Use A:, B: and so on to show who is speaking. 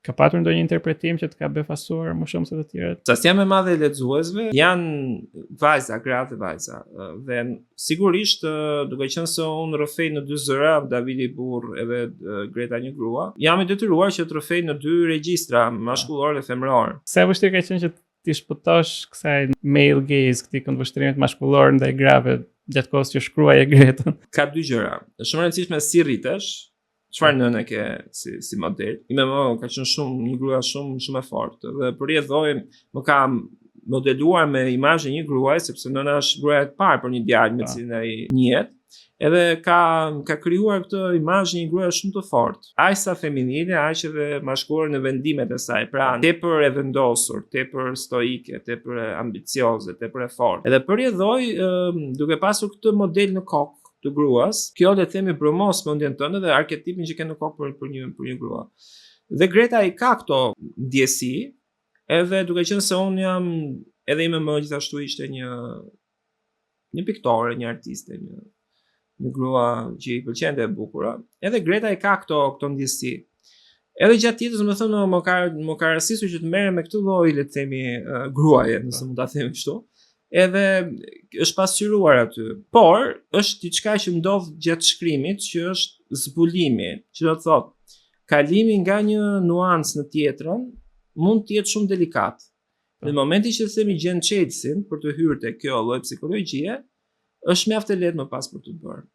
A: Ka patur ndonjë interpretim që të ka befasuar më shumë se të tjerët?
B: Qasja më madhe e lexuesve janë vajza, gratë vajza. Dhe sigurisht duke qenë se unë rrëfej në 2 zëra, Davidi burr edhe Greta një grua, jam i detyruar që të rrëfej në 2 regjistra, mashkullor dhe femëror.
A: Sa vështirë ka qenë që ti shpëtosh kësaj male gaze, këtij këndvështrimit mashkullor ndaj grave gjatë kohës që shkruaje Gretën?
B: Ka 2 gjëra. Është shumë e rëndësishme si rritesh, çfarë nënë ke si model. Ime më ka qenë një grua shumë e fortë dhe përjetoj më ka modeluar me imazhe një gruaje sepse nëna është gruaja e parë për një djalë me cilin ai njihet. Edhe ka krijuar këtë imazh një gruaje shumë të fortë. Aq sa feminine, aq edhe mashkullore në vendimet e saj. Pra, tepër e vendosur, tepër stoike, tepër ambicioze, tepër e fortë. Edhe përjetoj duke pasur këtë model në kokë të gruas, kjo le të themi bromos mendjen tënde dhe arketipin që ke në kokë për një grua. Dhe Greta i ka këto ndjesi, edhe duke qenë se unë jam edhe ime më gjithashtu ishte një piktore, një artiste, një grua që i pëlqente e bukura. Edhe Greta i ka këto ndjesi. Edhe gjatë jetës më thënë më ka rastisur që të merrem me këtë lloj le të themi gruaje, nëse mund ta themi kështu. Edhe është pasqyruar aty. Por është diçka që ndodh gjatë shkrimit që është zbulimi, që do të thotë kalimi nga një nuancë në tjetrën mund të jetë shumë delikat. Në momentin që themi gjen çelësin për të hyrë te kjo lloj psikologjie, është mjaft e lehtë më pas për të bërë.